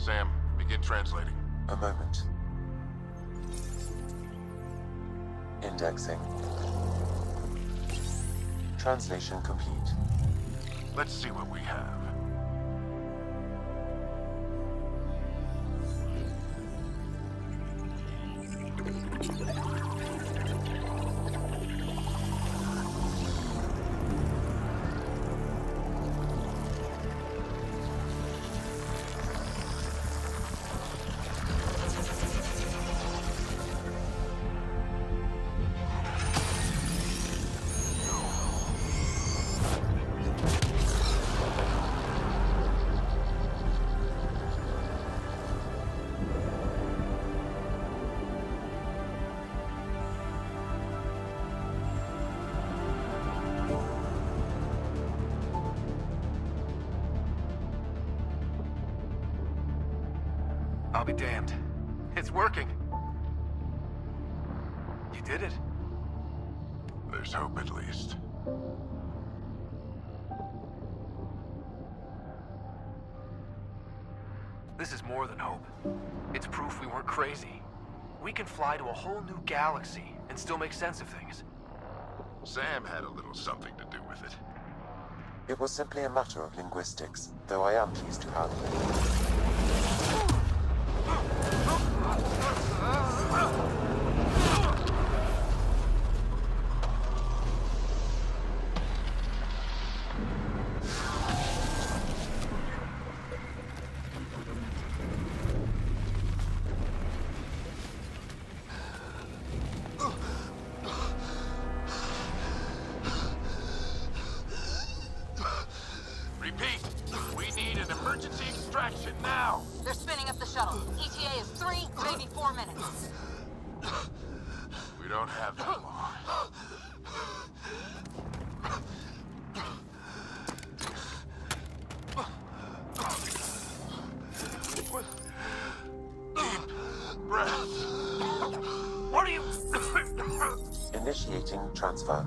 Sam, begin translating. A moment. Indexing. Translation complete. Let's see what we have. I'll be damned. It's working. You did it. There's hope at least. This is more than hope. It's proof we weren't crazy. We can fly to a whole new galaxy and still make sense of things. Sam had a little something to do with it. It was simply a matter of linguistics, though I am pleased to have Repeat, we need an emergency extraction now. They're spinning up the shuttle. ETA is 3, maybe 4 minutes. We don't have that long. Deep breaths. What are you... initiating transfer.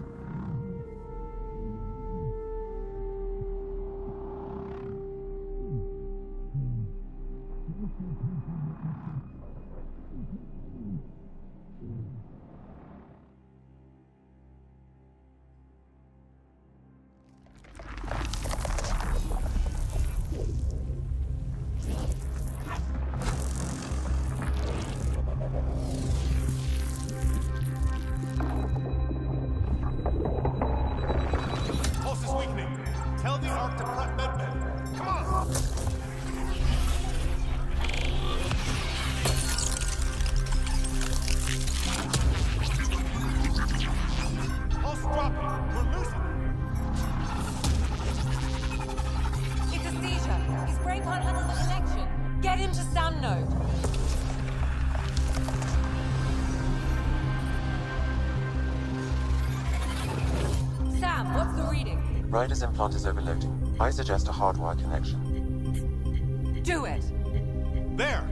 Pulse is weakening. Tell the Ark to prep medbay. Come on! Pulse dropping. We're losing it. It's a seizure. His brain can't handle the connection. Get him to Sam node. Sam, what's the reading? Ryder's implant is overloading. I suggest a hardwire connection. Do it. There!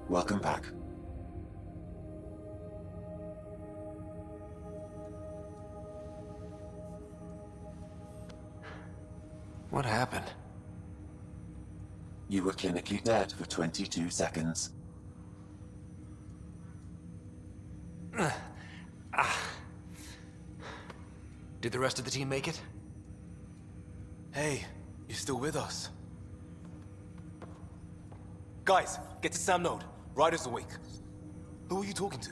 Welcome back. What happened? You were clinically dead for 22 seconds. Did the rest of the team make it? Hey, you're still with us. Guys, get to Sam node. Ryder's awake. Who are you talking to?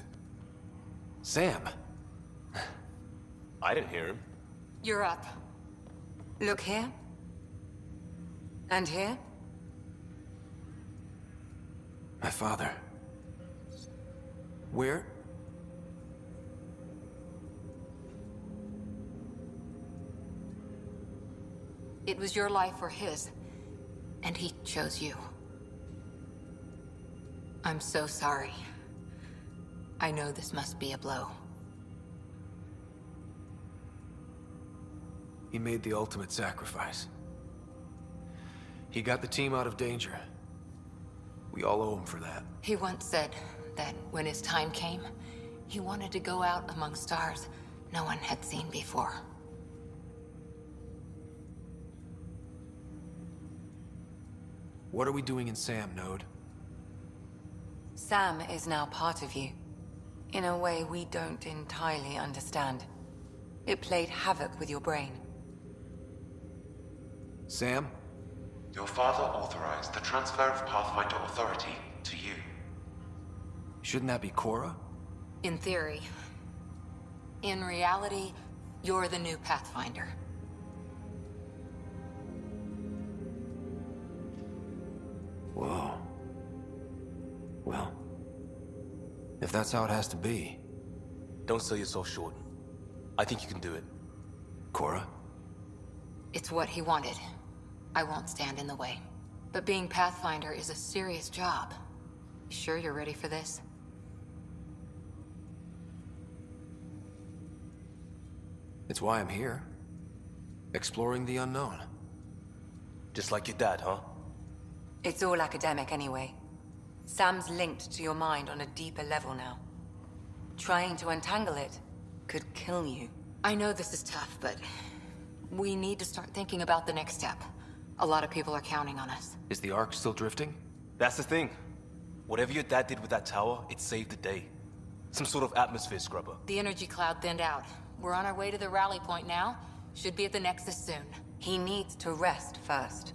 Sam. I didn't hear him. You're up. Look here. And here. My father. Where? It was your life or his, and he chose you. I'm so sorry. I know this must be a blow. He made the ultimate sacrifice. He got the team out of danger. We all owe him for that. He once said that when his time came, he wanted to go out among stars no one had seen before. What are we doing in Sam, Node? Sam is now part of you, in a way we don't entirely understand. It played havoc with your brain. Sam? Your father authorized the transfer of Pathfinder authority to you. Shouldn't that be Cora? In theory. In reality, you're the new Pathfinder. Whoa. Well, if that's how it has to be. Don't sell yourself short. I think you can do it. Cora? It's what he wanted. I won't stand in the way. But being Pathfinder is a serious job. Sure you're ready for this? It's why I'm here. Exploring the unknown. Just like your dad, huh? It's all academic anyway. Sam's linked to your mind on a deeper level now. Trying to untangle it could kill you. I know this is tough, but we need to start thinking about the next step. A lot of people are counting on us. Is the Ark still drifting? That's the thing. Whatever your dad did with that tower, it saved the day. Some sort of atmosphere scrubber. The energy cloud thinned out. We're on our way to the rally point now. Should be at the Nexus soon. He needs to rest first.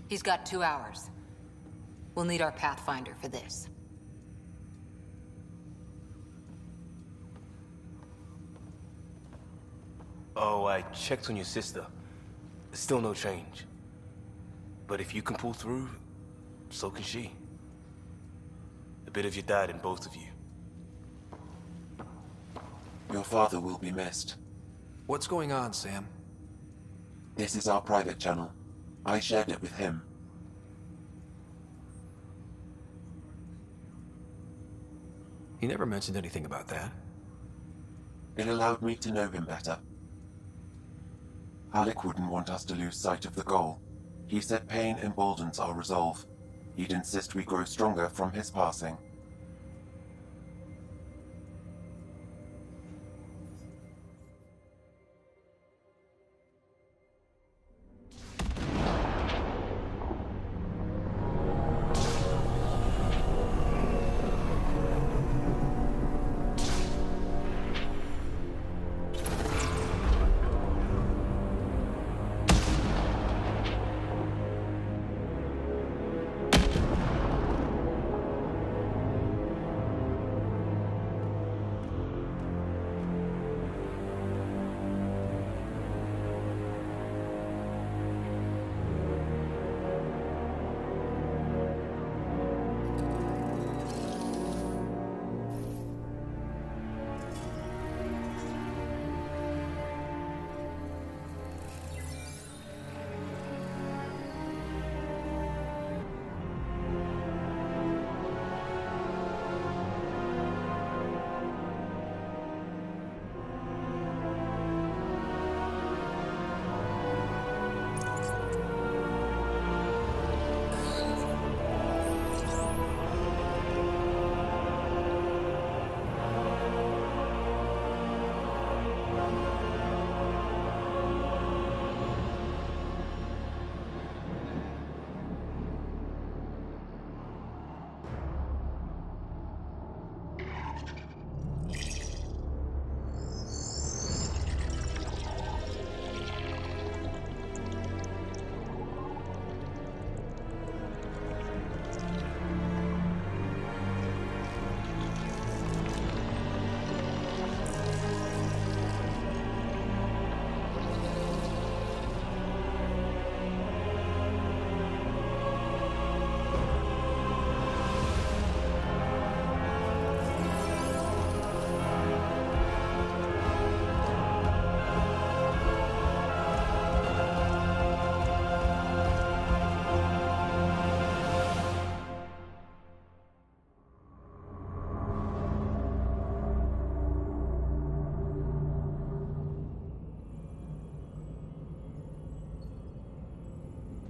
He's got 2 hours. We'll need our Pathfinder for this. Oh, I checked on your sister. Still no change. But if you can pull through, so can she. A bit of your dad in both of you. Your father will be missed. What's going on, Sam? This is our private channel. I shared it with him. He never mentioned anything about that. It allowed me to know him better. Alec wouldn't want us to lose sight of the goal. He said pain emboldens our resolve. He'd insist we grow stronger from his passing.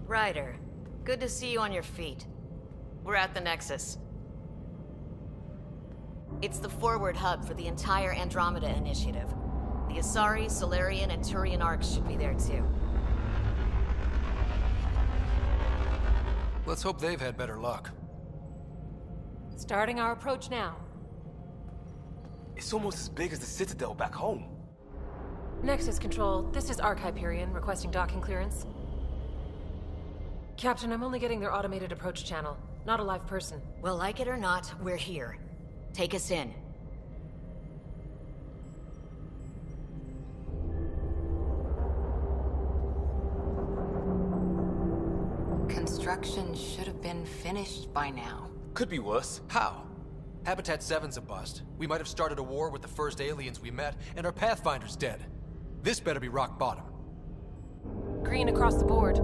Ryder, good to see you on your feet. We're at the Nexus. It's the forward hub for the entire Andromeda initiative. Asari, Solarian, and Turian arcs should be there too. Let's hope they've had better luck. Starting our approach now. It's almost as big as the Citadel back home. Nexus Control, this is Arc Hyperion requesting docking clearance. Captain, I'm only getting their automated approach channel, not a live person. Well, like it or not, we're here. Take us in. Construction should have been finished by now. Could be worse. How? Habitat 7's a bust. We might have started a war with the first aliens we met, and our Pathfinder's dead. This better be rock bottom. Green across the board.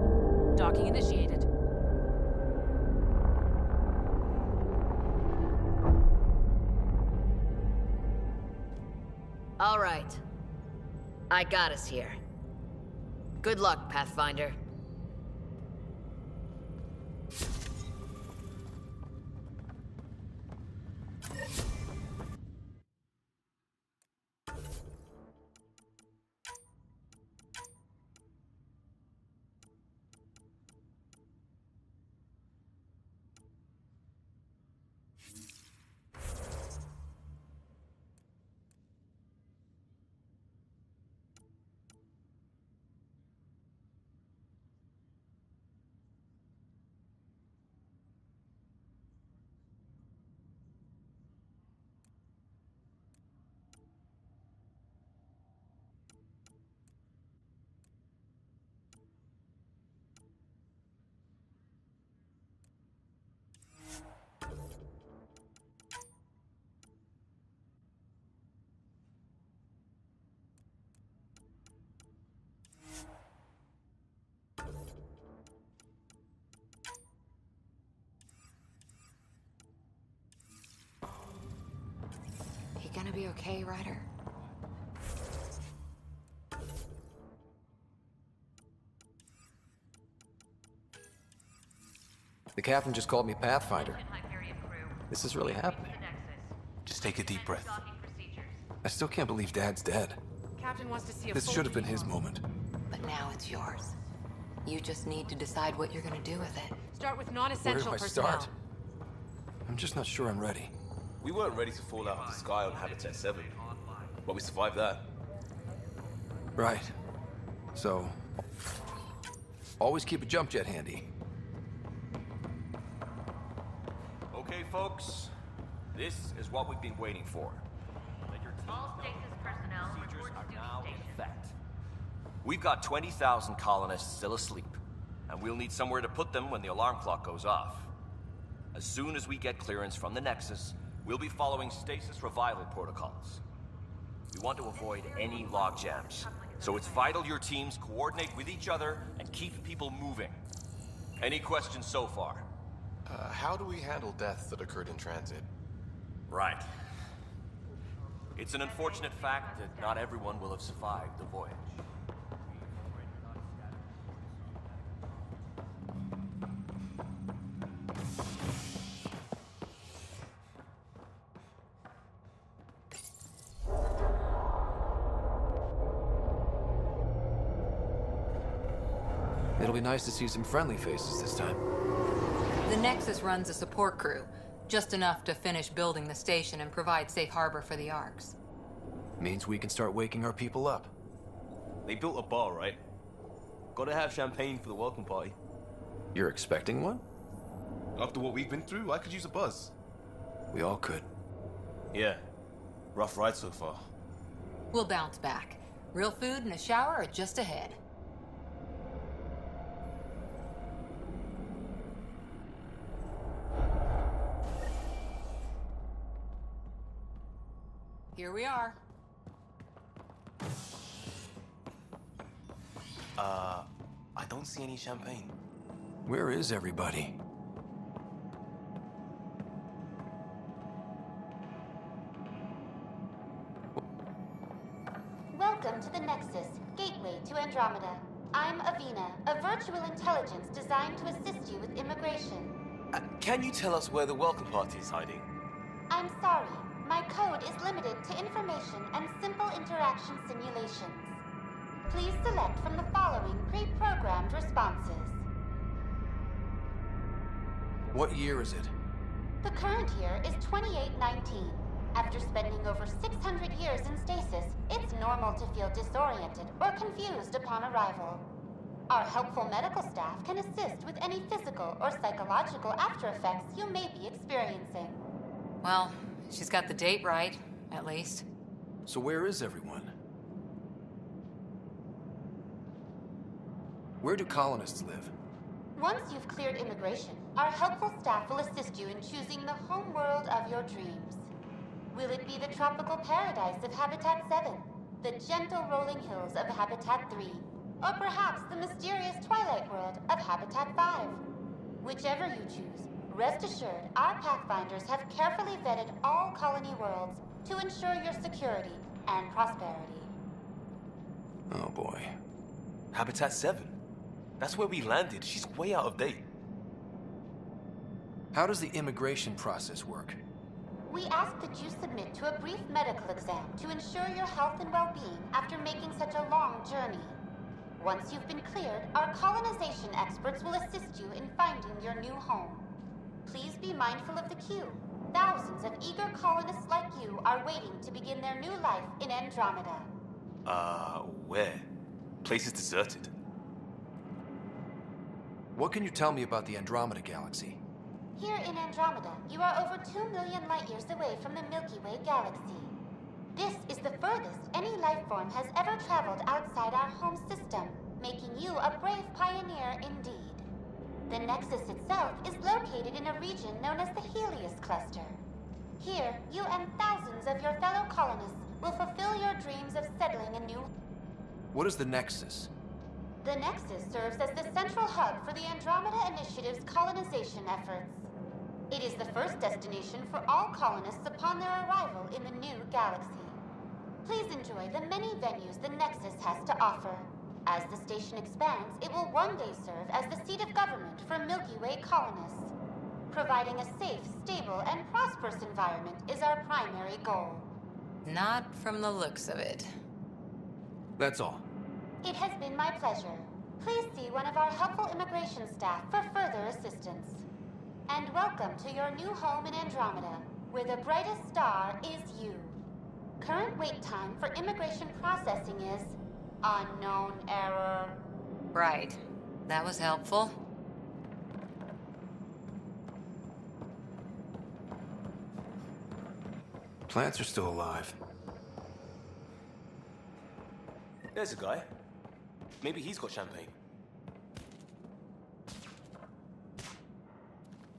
Docking initiated. All right. I got us here. Good luck, Pathfinder. You gonna be okay, Ryder? The captain just called me Pathfinder. This is really happening. Just take a deep breath. I still can't believe Dad's dead. Captain wants to see a This full should have been view. his moment. But now it's yours. You just need to decide what you're gonna do with it. Start with Where non-essential do I personnel. start? I'm just not sure I'm ready. We weren't ready to fall out of the sky on Habitat 7, but we survived that. Right. So, always keep a jump jet handy. Okay, folks. This is what we've been waiting for. Let your teams All know stasis personnel procedures report are to now duty in station. effect. We've got 20,000 colonists still asleep, and we'll need somewhere to put them when the alarm clock goes off. As soon as we get clearance from the Nexus, we'll be following stasis revival protocols. We want to avoid any logjams, so it's vital your teams coordinate with each other and keep people moving. Any questions so far? How do we handle deaths that occurred in transit? Right. It's an unfortunate fact that not everyone will have survived the voyage. It'll be nice to see some friendly faces this time. The Nexus runs a support crew, just enough to finish building the station and provide safe harbor for the Arks. Means we can start waking our people up. They built a bar, right? Gotta have champagne for the welcome party. You're expecting one? After what we've been through, I could use a buzz. We all could. Yeah. Rough ride so far. We'll bounce back. Real food and a shower are just ahead. Here we are. I don't see any champagne. Where is everybody? Welcome to the Nexus, gateway to Andromeda. I'm Avina, a virtual intelligence designed to assist you with immigration. Can you tell us where the welcome party is hiding? I'm sorry, my code is limited to information and simple interaction simulations. Please select from the following pre-programmed responses. What year is it? The current year is 2819. After spending over 600 years in stasis, it's normal to feel disoriented or confused upon arrival. Our helpful medical staff can assist with any physical or psychological aftereffects you may be experiencing. Well, she's got the date right, at least. So where is everyone? Where do colonists live? Once you've cleared immigration, our helpful staff will assist you in choosing the home world of your dreams. Will it be the tropical paradise of Habitat 7, the gentle rolling hills of Habitat 3, or perhaps the mysterious twilight world of Habitat 5? Whichever you choose, rest assured our Pathfinders have carefully vetted all colony worlds to ensure your security and prosperity. Oh boy. Habitat 7. That's where we landed. She's way out of date. How does the immigration process work? We ask that you submit to a brief medical exam to ensure your health and well-being after making such a long journey. Once you've been cleared, our colonization experts will assist you in finding your new home. Please be mindful of the queue. Thousands of eager colonists like you are waiting to begin their new life in Andromeda. Where? Place is deserted. What can you tell me about the Andromeda galaxy? Here in Andromeda, you are over 2 million light-years away from the Milky Way galaxy. This is the furthest any life form has ever traveled outside our home system, making you a brave pioneer indeed. The Nexus itself is located in a region known as the Helios Cluster. Here, you and thousands of your fellow colonists will fulfill your dreams of settling a new... What is the Nexus? The Nexus serves as the central hub for the Andromeda Initiative's colonization efforts. It is the first destination for all colonists upon their arrival in the new galaxy. Please enjoy the many venues the Nexus has to offer. As the station expands, it will one day serve as the seat of government for Milky Way colonists. Providing a safe, stable, and prosperous environment is our primary goal. Not from the looks of it. That's all. It has been my pleasure. Please see one of our helpful immigration staff for further assistance. And welcome to your new home in Andromeda, where the brightest star is you. Current wait time for immigration processing is unknown error. Right. That was helpful. Plants are still alive. There's a guy. Maybe he's got champagne.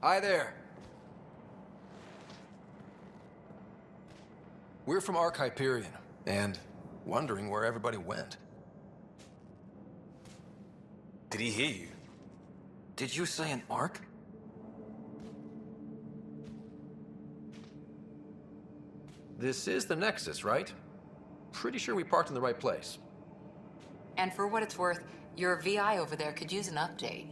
Hi there. We're from Hyperion, and wondering where everybody went. Did he hear you? Did you say an arc? This is the Nexus, right? Pretty sure we parked in the right place. And for what it's worth, your VI over there could use an update.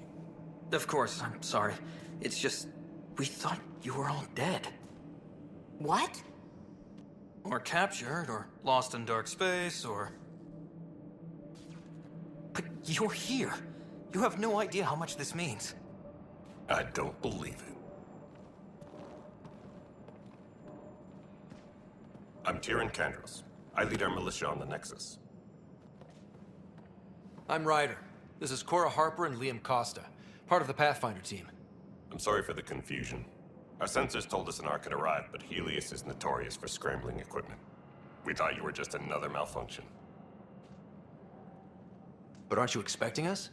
Of course, I'm sorry. It's just, we thought you were all dead. What? Or captured, or lost in dark space, or... But you're here. You have no idea how much this means. I don't believe it. I'm Tyrion Kandros. I lead our militia on the Nexus. I'm Ryder. This is Cora Harper and Liam Costa, part of the Pathfinder team. I'm sorry for the confusion. Our sensors told us an Ark had arrived, but Helios is notorious for scrambling equipment. We thought you were just another malfunction. But aren't you expecting us?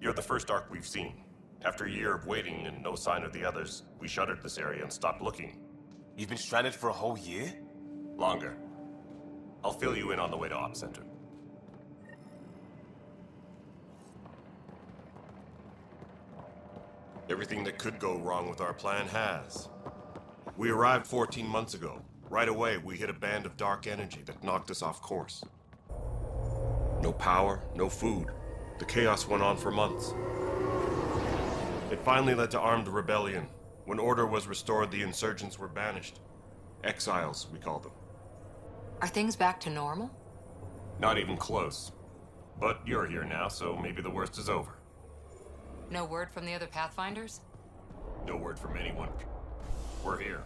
You're the first Ark we've seen. After a year of waiting and no sign of the others, we shuttered this area and stopped looking. You've been stranded for a whole year? Longer. I'll fill you in on the way to Op Center. Everything that could go wrong with our plan has. We arrived 14 months ago. Right away, we hit a band of dark energy that knocked us off course. No power, no food. The chaos went on for months. It finally led to armed rebellion. When order was restored, the insurgents were banished. Exiles, we call them. Are things back to normal? Not even close. But you're here now, so maybe the worst is over. No word from the other Pathfinders? No word from anyone. We're here.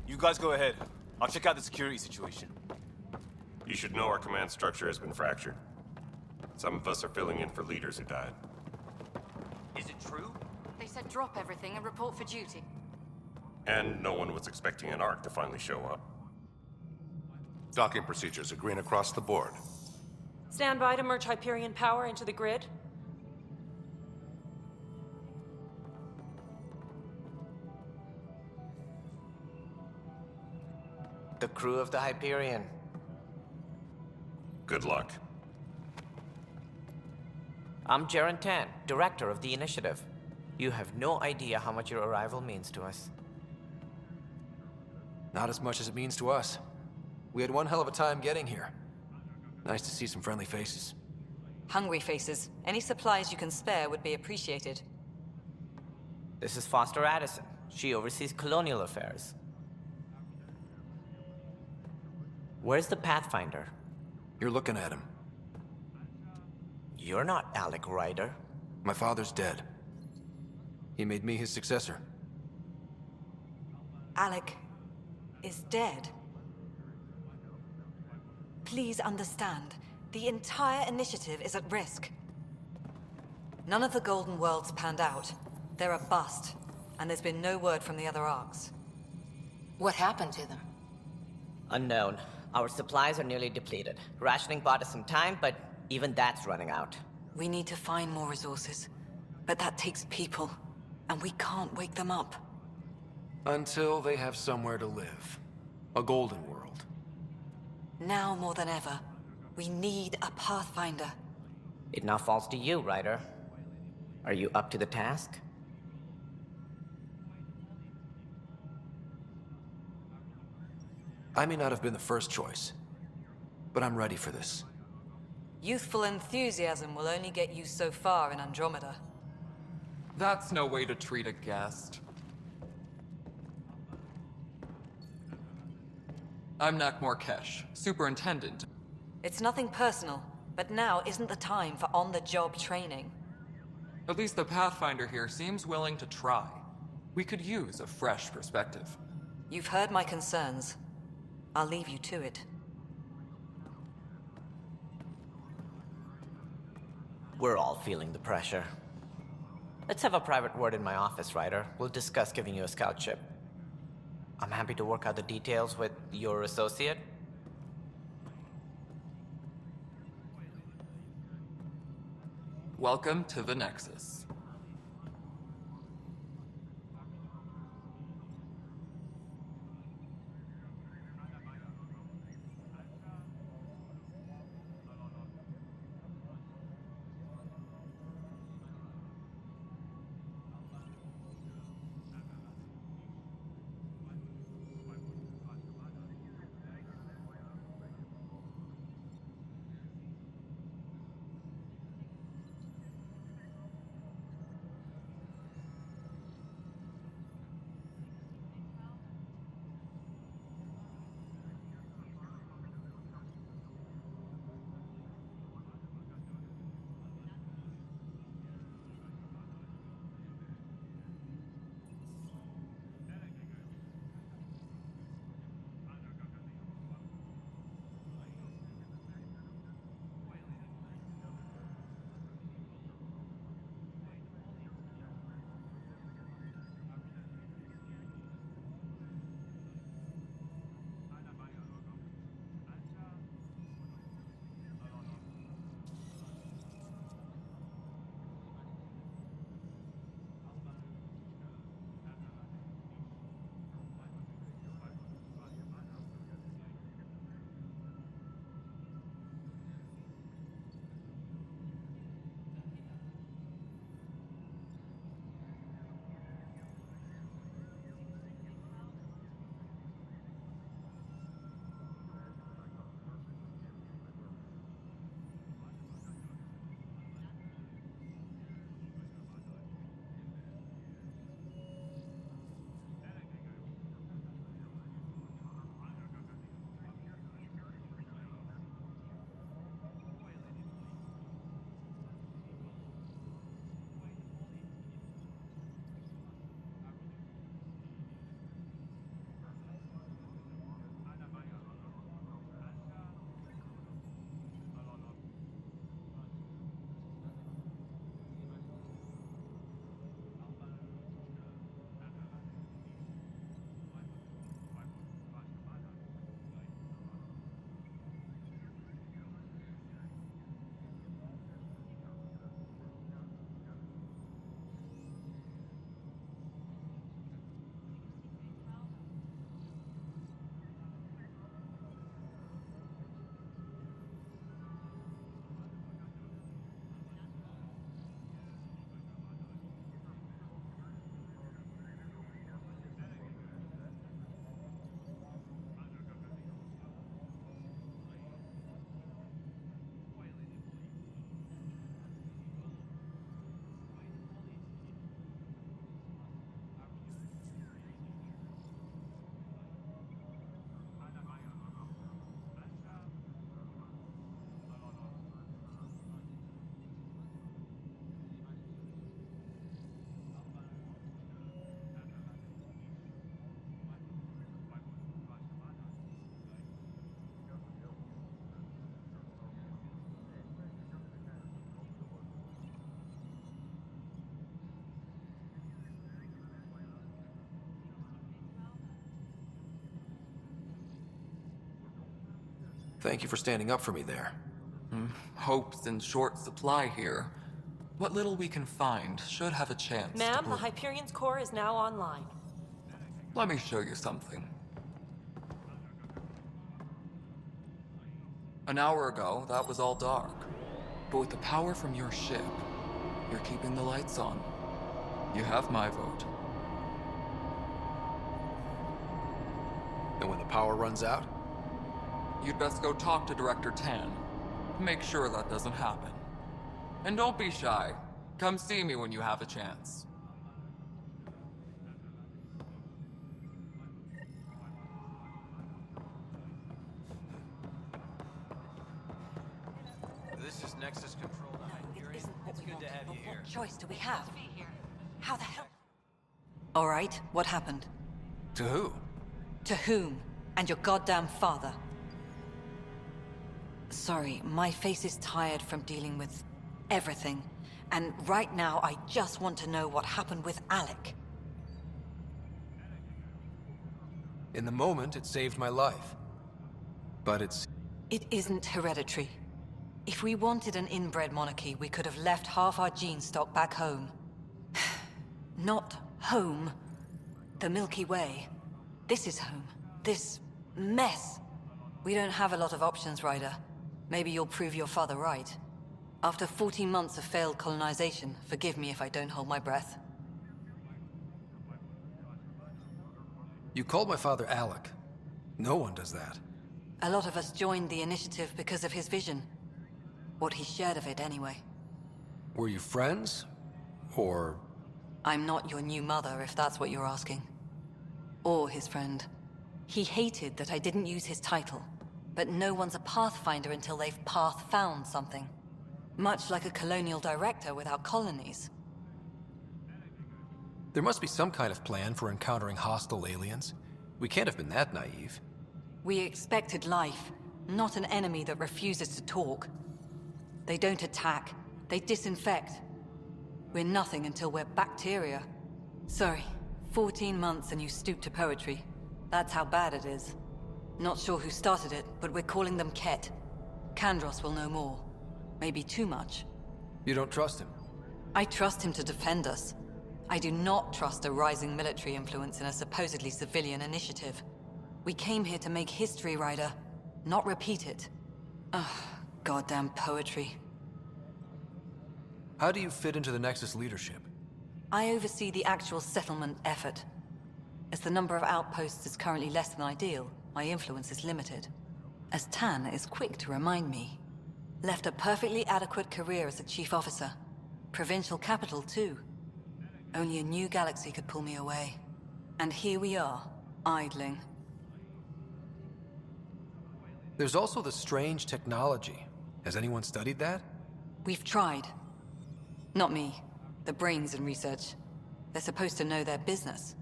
You guys go ahead. I'll check out the security situation. You should know our command structure has been fractured. Some of us are filling in for leaders who died. Is it true? They said drop everything and report for duty. And no one was expecting an Ark to finally show up. Docking procedures agreeing across the board. Stand by to merge Hyperion power into the grid. The crew of the Hyperion. Good luck. I'm Jaren Tan, director of the initiative. You have no idea how much your arrival means to us. Not as much as it means to us. We had one hell of a time getting here. Nice to see some friendly faces. Hungry faces. Any supplies you can spare would be appreciated. This is Foster Addison. She oversees colonial affairs. Where's the Pathfinder? You're looking at him. You're not Alec Ryder. My father's dead. He made me his successor. Alec is dead. Please understand, the entire initiative is at risk. None of the Golden Worlds panned out. They're a bust, and there's been no word from the other arcs. What happened to them? Unknown. Our supplies are nearly depleted. Rationing bought us some time, but even that's running out. We need to find more resources, but that takes people, and we can't wake them up. Until they have somewhere to live. A golden world. Now more than ever, we need a Pathfinder. It now falls to you, Ryder. Are you up to the task? I may not have been the first choice, but I'm ready for this. Youthful enthusiasm will only get you so far in Andromeda. That's no way to treat a guest. I'm Nakmor Kesh, Superintendent. It's nothing personal, but now isn't the time for on-the-job training. At least the Pathfinder here seems willing to try. We could use a fresh perspective. You've heard my concerns. I'll leave you to it. We're all feeling the pressure. Let's have a private word in my office, Ryder. We'll discuss giving you a scout ship. I'm happy to work out the details with your associate. Welcome to the Nexus. Thank you for standing up for me there. Hope's in short supply here. What little we can find should have a chance to Ma'am, the bloom. Hyperion's core is now online. Let me show you something. An hour ago, that was all dark. But with the power from your ship, you're keeping the lights on. You have my vote. And when the power runs out? You'd best go talk to Director Tan. Make sure that doesn't happen. And don't be shy. Come see me when you have a chance. This is Nexus Control to Hyperion. It's good to have you here. What choice do we have? How the hell? All right, what happened? To who? To whom? And your goddamn father. Sorry, my face is tired from dealing with everything. And right now, I just want to know what happened with Alec. In the moment, it saved my life. But it's... It isn't hereditary. If we wanted an inbred monarchy, we could have left half our gene stock back home. Not home. The Milky Way. This is home. This mess. We don't have a lot of options, Ryder. Maybe you'll prove your father right. After 14 months of failed colonization, forgive me if I don't hold my breath. You called my father Alec. No one does that. A lot of us joined the initiative because of his vision. What he shared of it, anyway. Were you friends? Or... I'm not your new mother, if that's what you're asking. Or his friend. He hated that I didn't use his title. But no one's a Pathfinder until they've path-found something. Much like a colonial director without colonies. There must be some kind of plan for encountering hostile aliens. We can't have been that naive. We expected life, not an enemy that refuses to talk. They don't attack, they disinfect. We're nothing until we're bacteria. Sorry, 14 months and you stoop to poetry. That's how bad it is. Not sure who started it, but we're calling them Ket. Kandros will know more. Maybe too much. You don't trust him? I trust him to defend us. I do not trust a rising military influence in a supposedly civilian initiative. We came here to make history, Ryder, not repeat it. Ugh, goddamn poetry. How do you fit into the Nexus leadership? I oversee the actual settlement effort. As the number of outposts is currently less than ideal, my influence is limited. As Tan is quick to remind me. Left a perfectly adequate career as a chief officer. Provincial capital, too. Only a new galaxy could pull me away. And here we are, idling. There's also the strange technology. Has anyone studied that? We've tried. Not me. The brains in research. They're supposed to know their business.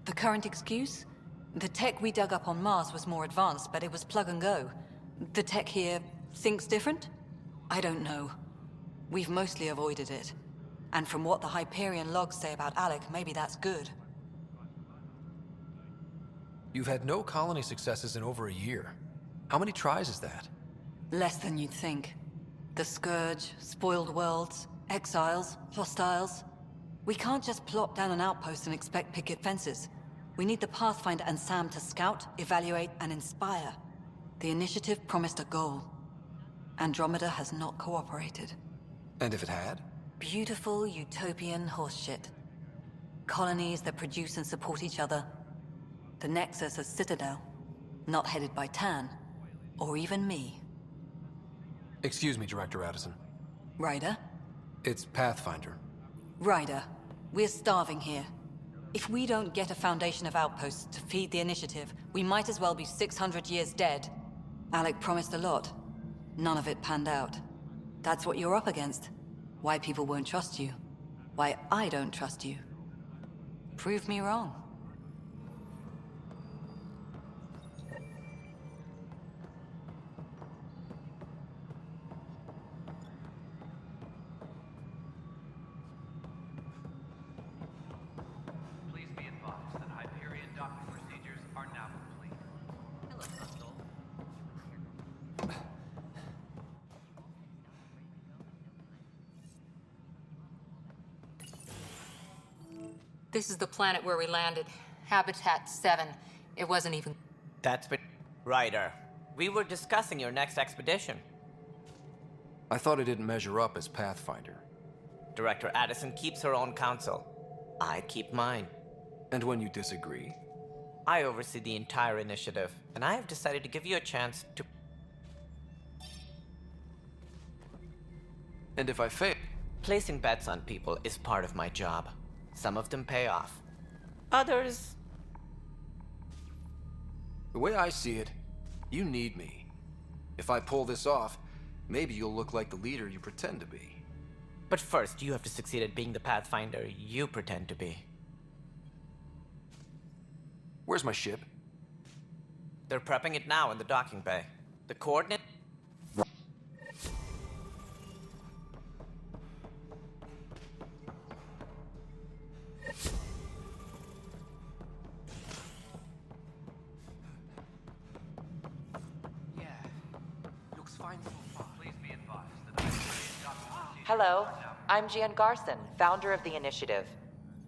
The current excuse? The tech we dug up on Mars was more advanced, but it was plug and go. The tech here thinks different? I don't know. We've mostly avoided it. And from what the Hyperion logs say about Alec, maybe that's good. You've had no colony successes in over a year. How many tries is that? Less than you'd think. The Scourge, spoiled worlds, exiles, hostiles. We can't just plop down an outpost and expect picket fences. We need the Pathfinder and Sam to scout, evaluate, and inspire. The initiative promised a goal. Andromeda has not cooperated. And if it had? Beautiful utopian horseshit. Colonies that produce and support each other. The Nexus a citadel, not headed by Tan, or even me. Excuse me, Director Addison. Ryder? It's Pathfinder. Ryder, we're starving here. If we don't get a foundation of outposts to feed the initiative, we might as well be 600 years dead. Alec promised a lot. None of it panned out. That's what you're up against. Why people won't trust you. Why I don't trust you. Prove me wrong. Please be advised that Hyperion docking procedures are now complete. Hello, Hustle. This is the planet where we landed. Habitat 7. It wasn't even... That's been... Ryder, we were discussing your next expedition. I thought it didn't measure up as Pathfinder. Director Addison keeps her own counsel. I keep mine. And when you disagree? I oversee the entire initiative, and I have decided to give you a chance to... And if I fail? Placing bets on people is part of my job. Some of them pay off. Others... The way I see it, you need me. If I pull this off, maybe you'll look like the leader you pretend to be. But first, you have to succeed at being the Pathfinder you pretend to be. Where's my ship? They're prepping it now in the docking bay. The coordinate... Hello, I'm Gian Garson, founder of the initiative.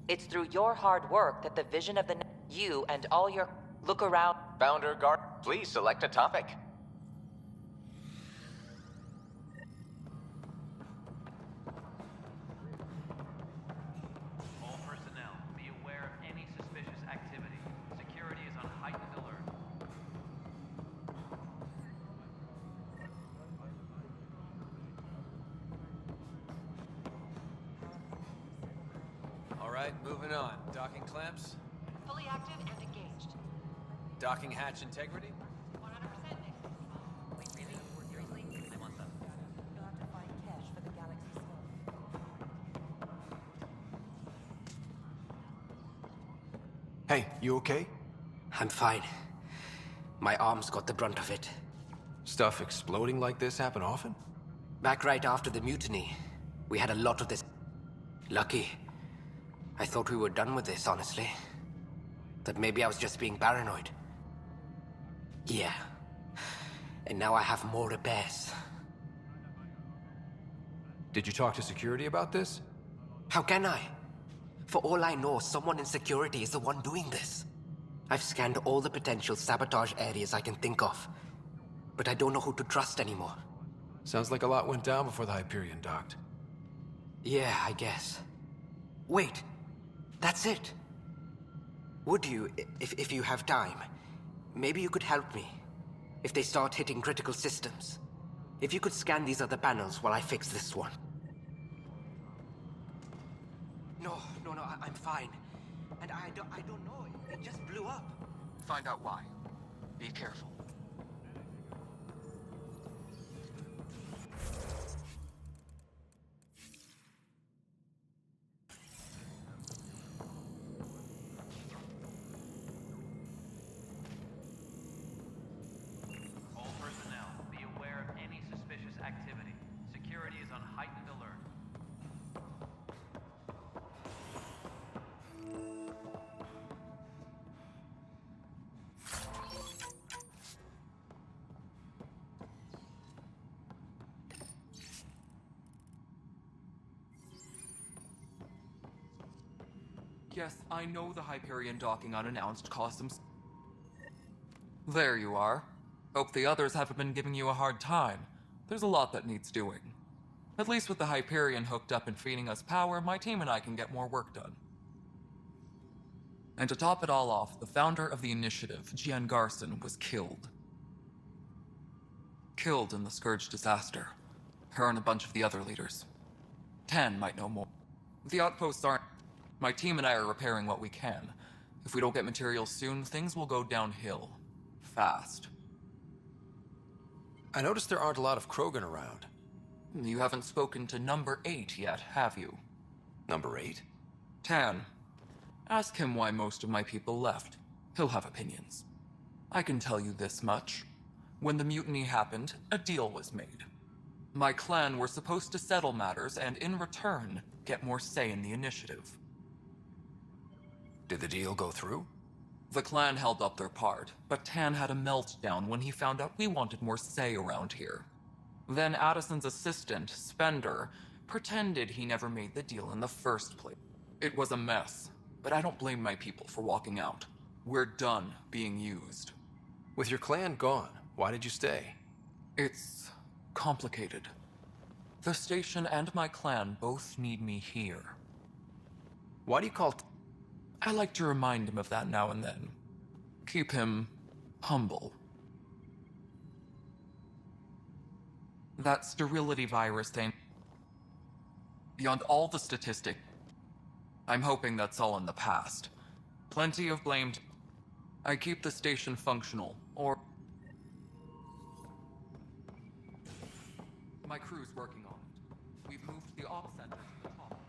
It's through your hard work that the vision of you and all your... Look around. Founder Gar... Please select a topic. All personnel, be aware of any suspicious activity. Security is on heightened alert. All right, moving on. Docking clamps? Fully active and engaged. Docking hatch integrity? 100% Hey, you okay? I'm fine. My arms got the brunt of it. Stuff exploding like this happen often? Back right after the mutiny, we had a lot of this. Lucky. I thought we were done with this, honestly. That maybe I was just being paranoid. Yeah. And now I have more repairs. Did you talk to security about this? How can I? For all I know, someone in security is the one doing this. I've scanned all the potential sabotage areas I can think of. But I don't know who to trust anymore. Sounds like a lot went down before the Hyperion docked. Yeah, I guess. Wait. That's it. Would you, if you have time, maybe you could help me. If they start hitting critical systems. If you could scan these other panels while I fix this one. No, I'm fine. And I don't know. It just blew up. Find out why. Be careful. All personnel, be aware of any suspicious activity. Security is on heightened alert. Yes, I know the Hyperion docking unannounced caused some... There you are. Hope the others haven't been giving you a hard time. There's a lot that needs doing. At least with the Hyperion hooked up and feeding us power, my team and I can get more work done. And to top it all off, the founder of the initiative, Gian Garson, was killed. Killed in the Scourge disaster. Her and a bunch of the other leaders. Tan might know more. The outposts aren't... My team and I are repairing what we can. If we don't get materials soon, things will go downhill. Fast. I noticed there aren't a lot of Krogan around. You haven't spoken to number 8 yet, have you? Number 8? Tan. Ask him why most of my people left. He'll have opinions. I can tell you this much. When the mutiny happened, a deal was made. My clan were supposed to settle matters and, in return, get more say in the initiative. Did the deal go through? The clan held up their part, but Tan had a meltdown when he found out we wanted more say around here. Then Addison's assistant, Spender, pretended he never made the deal in the first place. It was a mess. but I don't blame my people for walking out. We're done being used. With your clan gone, why did you stay? It's complicated. The station and my clan both need me here. Why do you call... I like to remind him of that now and then. Keep him humble. That sterility virus thing. Beyond all the statistics, I'm hoping that's all in the past. Plenty of blamed. I keep the station functional, or... My crew's working on it. We've moved the op center to the top.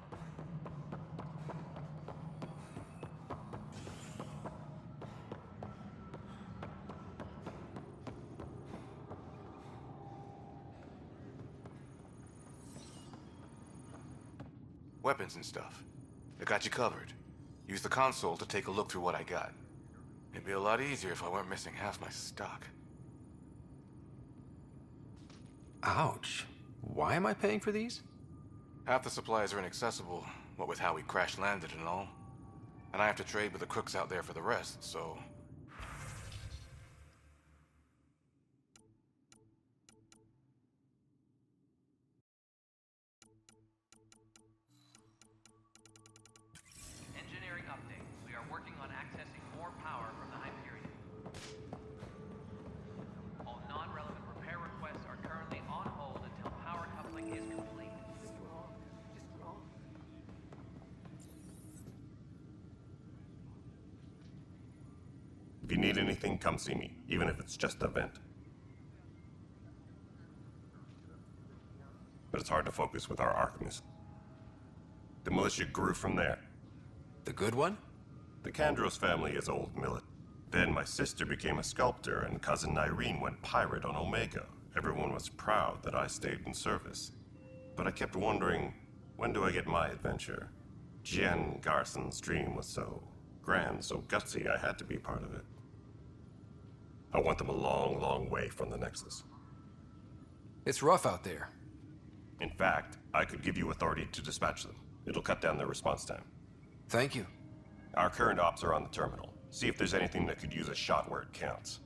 Weapons and stuff. I got you covered. Use the console to take a look through what I got. It'd be a lot easier if I weren't missing half my stock. Ouch. Why am I paying for these? Half the supplies are inaccessible, what with how we crash-landed and all. And I have to trade with the crooks out there for the rest, so... Engineering update. We are working on accessing more power from the Hyperion. All non-relevant repair requests are currently on hold until power coupling is complete. Just wrong. Just wrong. If you need anything, come see me, even if it's just a vent. But it's hard to focus with our Artemis. The militia grew from there. The good one? The Kandros family is old millet. Then my sister became a sculptor and cousin Irene went pirate on Omega. Everyone was proud that I stayed in service. But I kept wondering, when do I get my adventure? Jen Garson's dream was so grand, so gutsy, I had to be part of it. I want them a long, long way from the Nexus. It's rough out there. In fact, I could give you authority to dispatch them. It'll cut down their response time. Thank you. Our current ops are on the terminal. See if there's anything that could use a shot where it counts.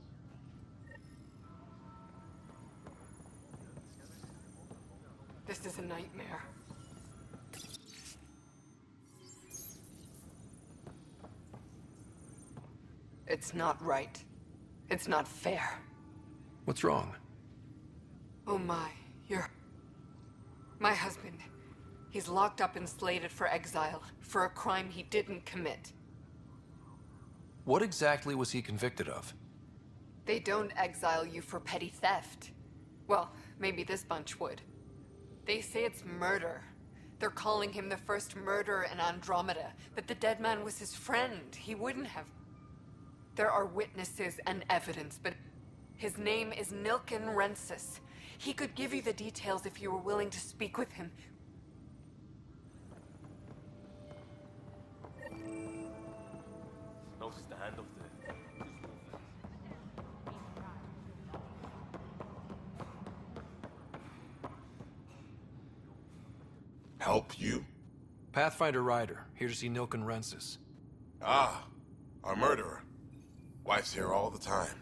This is a nightmare. It's not right. It's not fair. What's wrong? Oh my, my husband. He's locked up and slated for exile for a crime he didn't commit. What exactly was he convicted of? They don't exile you for petty theft. Well, maybe this bunch would. They say it's murder. They're calling him the first murderer in Andromeda, but the dead man was his friend. He wouldn't have. There are witnesses and evidence, but his name is Nilken Rensis. He could give you the details if you were willing to speak with him. No stand of the... Help you? Pathfinder Ryder, here to see Nilken Rensis. Ah, our murderer. Wife's here all the time.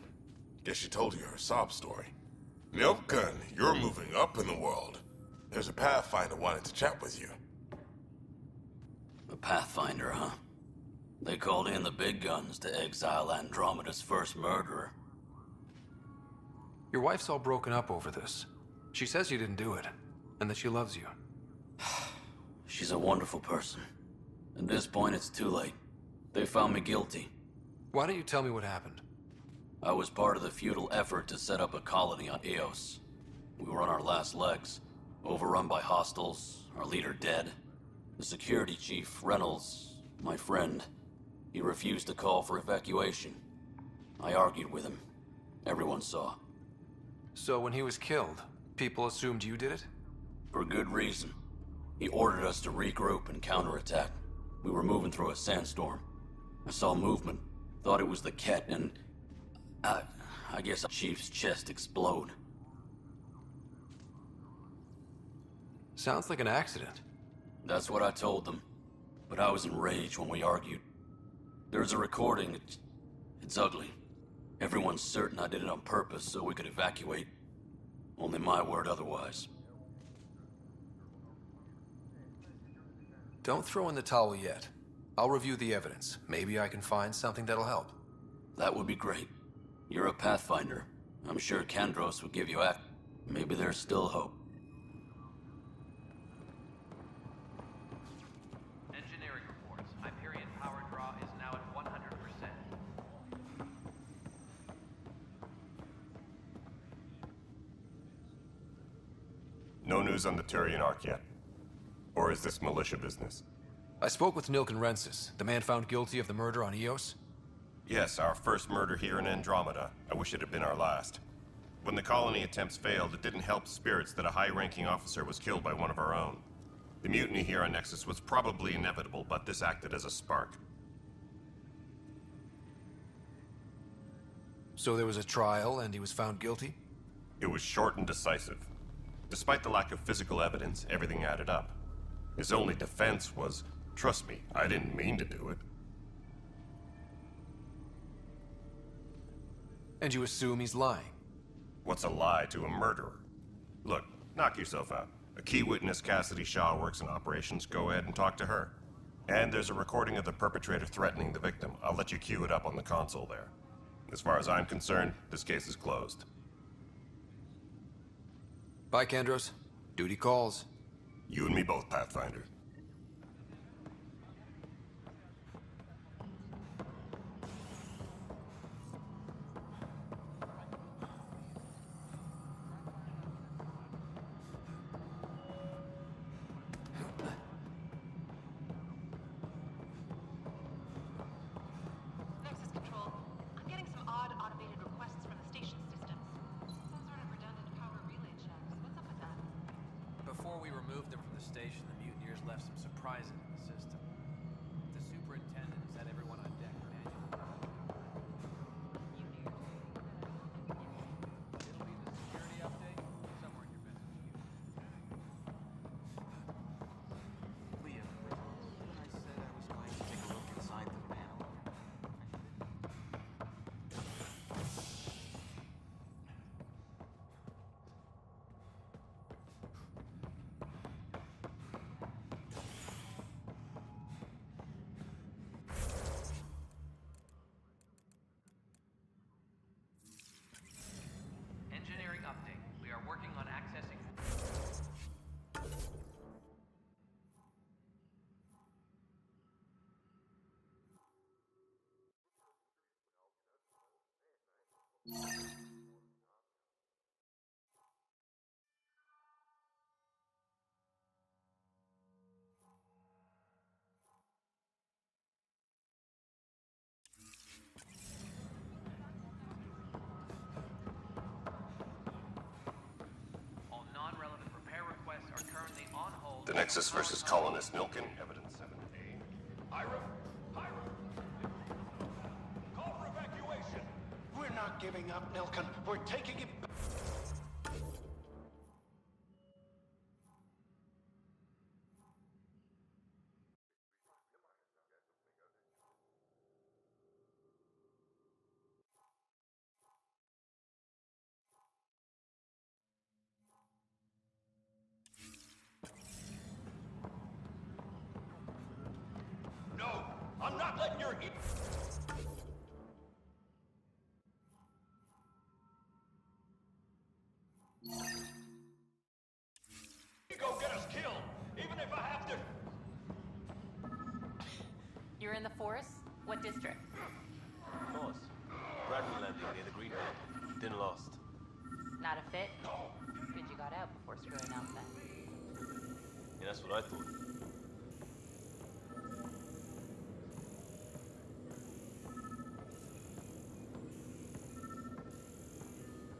Guess she told you her sob story. Nilken, you're moving up in the world. There's a Pathfinder wanting to chat with you. A Pathfinder, huh? They called in the big guns to exile Andromeda's first murderer. Your wife's all broken up over this. She says you didn't do it, and that she loves you. She's a wonderful person. At this point, it's too late. They found me guilty. Why don't you tell me what happened? I was part of the futile effort to set up a colony on Eos. We were on our last legs, overrun by hostiles, our leader dead. The security chief, Reynolds, my friend, he refused to call for evacuation. I argued with him. Everyone saw. So when he was killed, people assumed you did it? For good reason. He ordered us to regroup and counterattack. We were moving through a sandstorm. I saw movement, thought it was the Ket, and... I guess the chief's chest explode. Sounds like an accident. That's what I told them. But I was enraged when we argued. There's a recording. It's ugly. Everyone's certain I did it on purpose so we could evacuate. Only my word otherwise. Don't throw in the towel yet. I'll review the evidence. Maybe I can find something that'll help. That would be great. You're a Pathfinder. I'm sure Kandros would give you Maybe there's still hope. Engineering reports. Hyperion power draw is now at 100%. No news on the Turian Ark yet? Or is this militia business? I spoke with Nilken Rensis, the man found guilty of the murder on Eos. Yes, our first murder here in Andromeda. I wish it had been our last. When the colony attempts failed, it didn't help spirits that a high-ranking officer was killed by one of our own. The mutiny here on Nexus was probably inevitable, but this acted as a spark. So there was a trial and he was found guilty? It was short and decisive. Despite the lack of physical evidence, everything added up. His only defense was, trust me, I didn't mean to do it. And you assume he's lying? What's a lie to a murderer? Look, knock yourself out. A key witness, Cassidy Shaw, works in operations. Go ahead and talk to her. And there's a recording of the perpetrator threatening the victim. I'll let you cue it up on the console there. As far as I'm concerned, this case is closed. Bye, Kandros. Duty calls. You and me both, Pathfinder. Nexus Control, I'm getting some odd automated requests from the station systems. Some sort of redundant power relay checks. What's up with that? Before we removed them from the station, the mutineers left some surprises in the system. The superintendent has had everyone on deck manually. It'll be the security update somewhere in your message queue. Liam, I said I was going to take a look inside the panel. Engineering update. We are working on accessing... All non-relevant repair requests are currently on hold. The Nexus versus Colonist Nilken, Evidence 7A. Call for evacuation. We're not giving up, Nilken. We're taking it. No, I'm not letting your... You go get us killed, even if I have to... You're in the forest? What district? Of course. Bradley landing near the Green Belt. Then lost. Not a fit? Good you got out before screwing up then. Yeah, that's what I thought.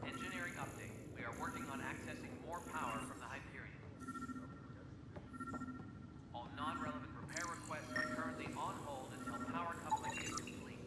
Engineering update. We are working on accessing more power from the Hyperion. All non-relevant repair requests are currently on hold until power coupling is complete.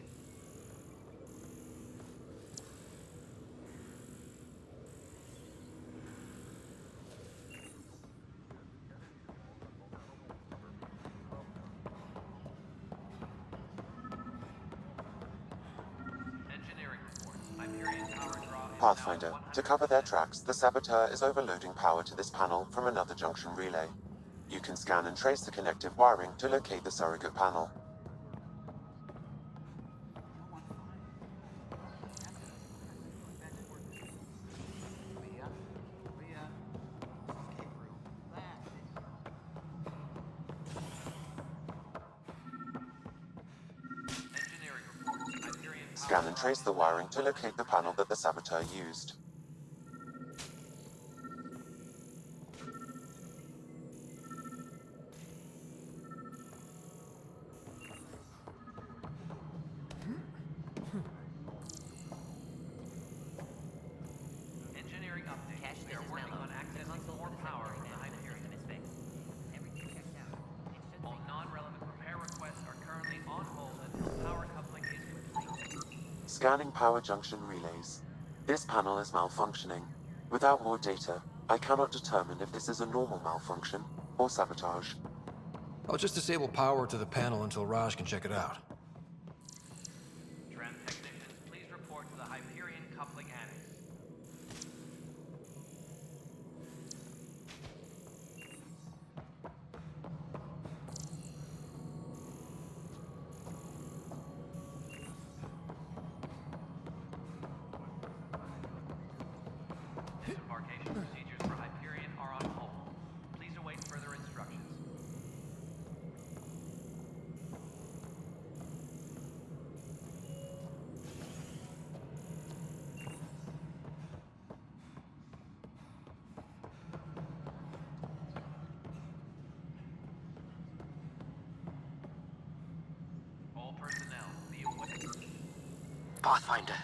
Pathfinder, to cover their tracks, the saboteur is overloading power to this panel from another junction relay. You can scan and trace the connective wiring to locate the surrogate panel. Scan and trace the wiring to locate the panel that the saboteur used. Engineering update. We are working on accessing more power from the Hyperion. All non-relevant repair requests are currently on hold until power coupling is complete. Scanning power junction relays. This panel is malfunctioning. Without more data, I cannot determine if this is a normal malfunction or sabotage. I'll just disable power to the panel until Raj can check it out. Tram technicians, please report to the Hyperion coupling annex. Disembarkation procedures for Hyperion are on hold. Please await further instructions. All personnel, be aware. Pathfinder,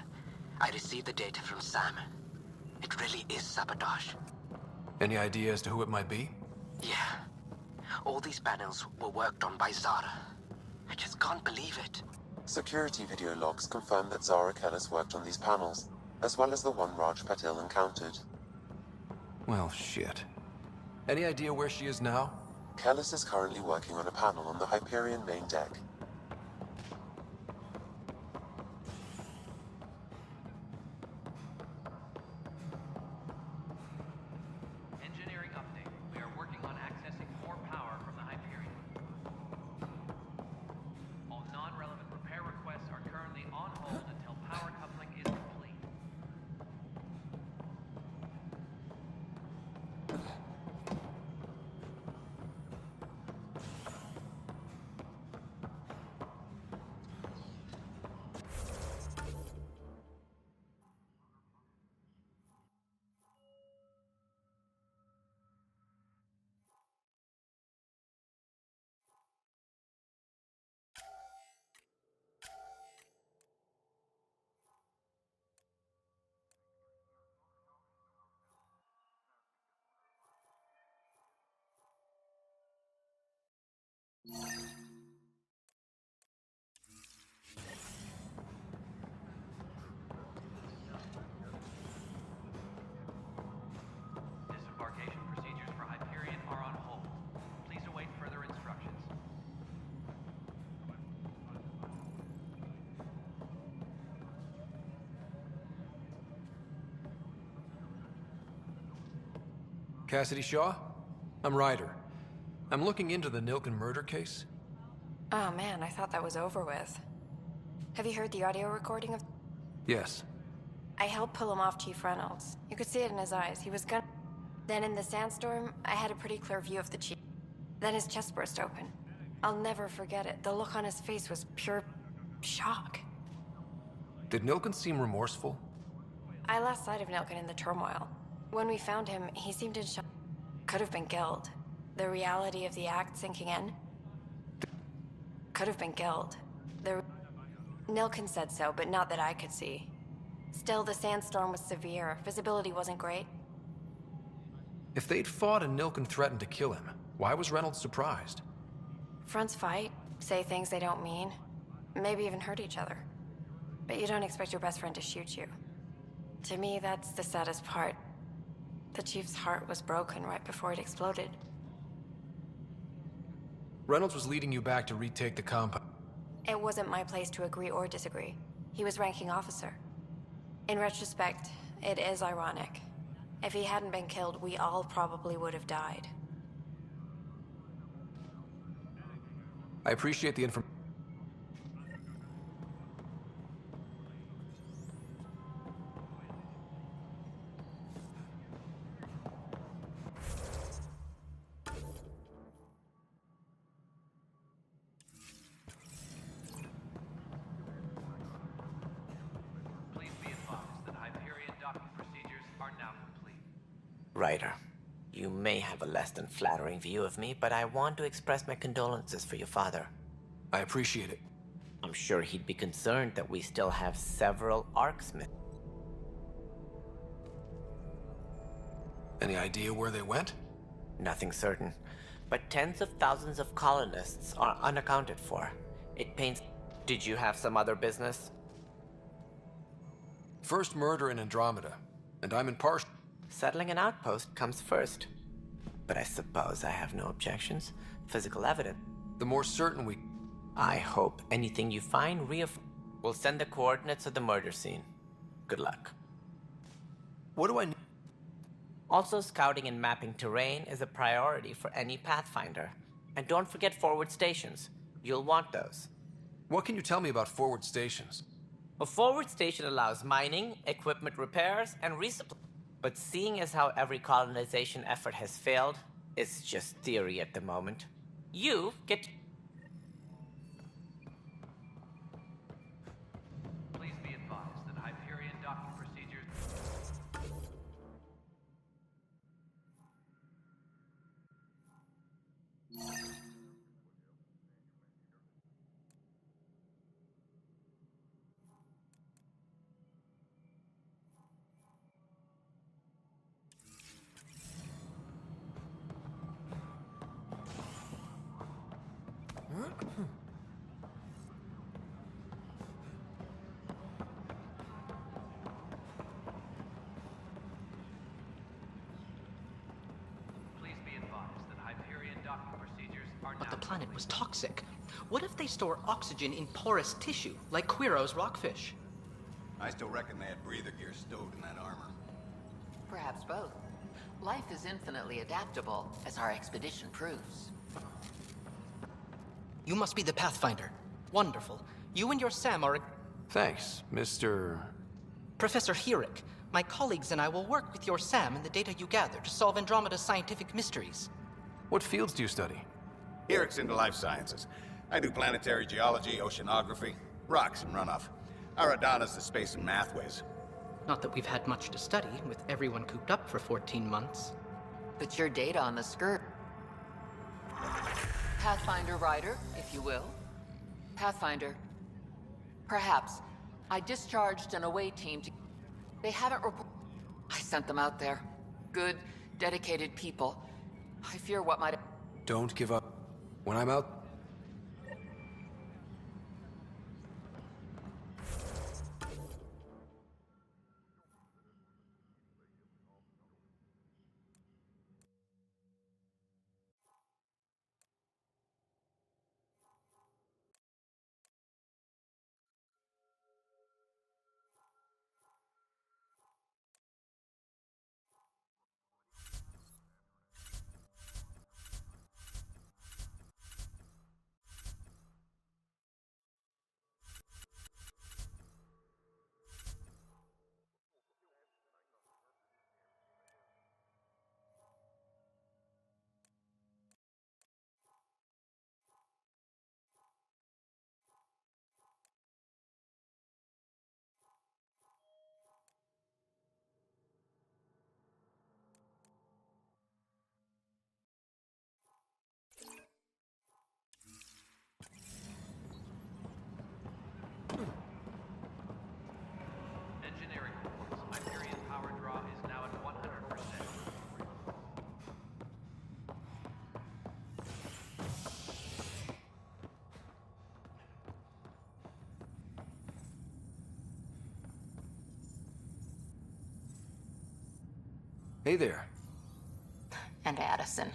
I received the data from Sam. It really is sabotage. Any idea as to who it might be? Yeah. All these panels were worked on by Zara. I just can't believe it. Security video logs confirm that Zara Kellis worked on these panels, as well as the one Raj Patil encountered. Well, shit. Any idea where she is now? Kellis is currently working on a panel on the Hyperion main deck. Engineering update. We are working on accessing more power from the Hyperion. All non-relevant repair requests are currently on hold until power coupling is complete. Disembarkation procedures for Hyperion are on hold. Please await further instructions. Cassidy Shaw? I'm Ryder. I'm looking into the Nilken murder case. Oh man, I thought that was over with. Have you heard the audio recording of... Yes. I helped pull him off Chief Reynolds. You could see it in his eyes. He was gonna... Then in the sandstorm, I had a pretty clear view of the chief. Then his chest burst open. I'll never forget it. The look on his face was pure... shock. Did Nilken seem remorseful? I lost sight of Nilken in the turmoil. When we found him, he seemed in shock. Could have been killed. The reality of the act sinking in. Could have been killed. Nilken said so, but not that I could see. Still, the sandstorm was severe. Visibility wasn't great. If they'd fought and Nilken threatened to kill him, why was Reynolds surprised? Fronts fight, say things they don't mean, maybe even hurt each other. But you don't expect your best friend to shoot you. To me, that's the saddest part. The Chief's heart was broken right before it exploded. Reynolds was leading you back to retake the compound. It wasn't my place to agree or disagree. He was ranking officer. In retrospect, It is ironic. If he hadn't been killed, we all probably would have died. I appreciate the information. Please be advised that Hyperion docking procedures are now complete. Ryder, you may have a less than flattering view of me, but I want to express my condolences for your father. I appreciate it. I'm sure he'd be concerned that we still have several arcs missing. Any idea where they went? Nothing certain, but tens of thousands of colonists are unaccounted for. It pains. Did you have some other business? First murder in Andromeda, and I'm impartial. Settling an outpost comes first. But I suppose I have no objections. Physical evidence. The more certain we... I hope anything you find We'll send the coordinates of the murder scene. Good luck. What do I need? Also, scouting and mapping terrain is a priority for any Pathfinder. And don't forget forward stations. You'll want those. What can you tell me about forward stations? A forward station allows mining, equipment repairs, and resupply. But seeing as how every colonization effort has failed, it's just theory at the moment. You get... Please be advised that Hyperion docking procedures... Please be advised that Hyperion docking procedures are But now the planet was toxic. What if they store oxygen in porous tissue, like Quiro's rockfish? I still reckon they had breather gear stowed in that armor. Perhaps both. Life is infinitely adaptable, as our expedition proves. You must be the Pathfinder. Wonderful. You and your Sam are... Thanks, Mr... Professor Herrick. My colleagues and I will work with your Sam and the data you gather to solve Andromeda's scientific mysteries. What fields do you study? Herrick's into life sciences. I do planetary geology, oceanography, rocks and runoff. Aradana's the space and math whiz. Not that we've had much to study, with everyone cooped up for 14 months. But your data on the skirt... Pathfinder Rider, if you will. Pathfinder. Perhaps. I discharged an away team to... They haven't reported... I sent them out there. Good, dedicated people. I fear what might... Don't give up. When I'm out... Engineering reports. Hyperion power draw is now at 100%. Hey there. And Addison.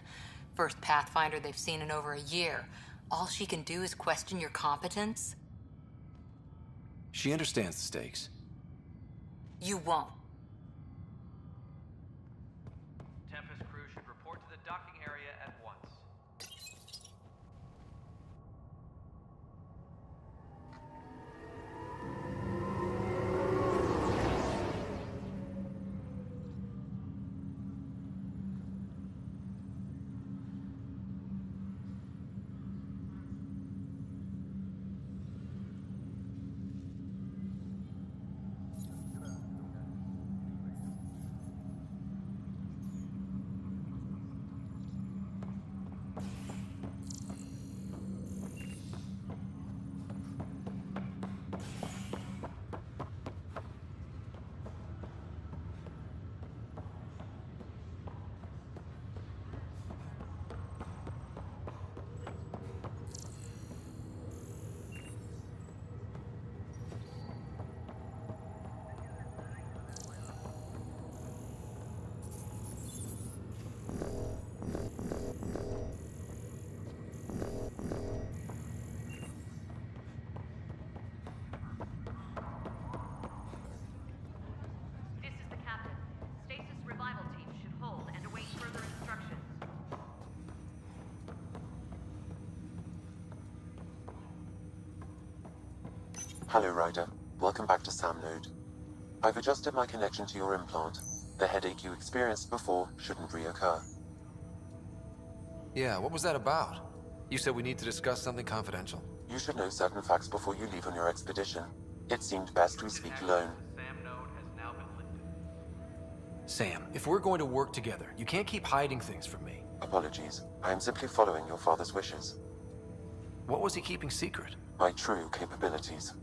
First Pathfinder they've seen in over a year. All she can do is question your competence? She understands the stakes. You won't. Hello, Ryder. Welcome back to Sam Node. I've adjusted my connection to your implant. The headache you experienced before shouldn't reoccur. Yeah, what was that about? You said we need to discuss something confidential. You should know certain facts before you leave on your expedition. It seemed best we speak alone. Sam node has now been lifted. Sam, if we're going to work together, you can't keep hiding things from me. Apologies. I am simply following your father's wishes. What was he keeping secret? My true capabilities.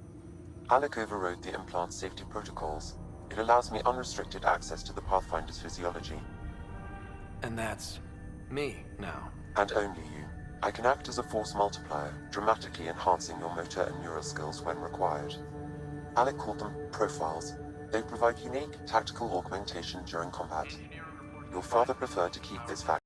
Alec overrode the implant's safety protocols. It allows me unrestricted access to the Pathfinder's physiology. And that's me now. And only you. I can act as a force multiplier, dramatically enhancing your motor and neural skills when required. Alec called them profiles. They provide unique tactical augmentation during combat. Your father preferred to keep this fact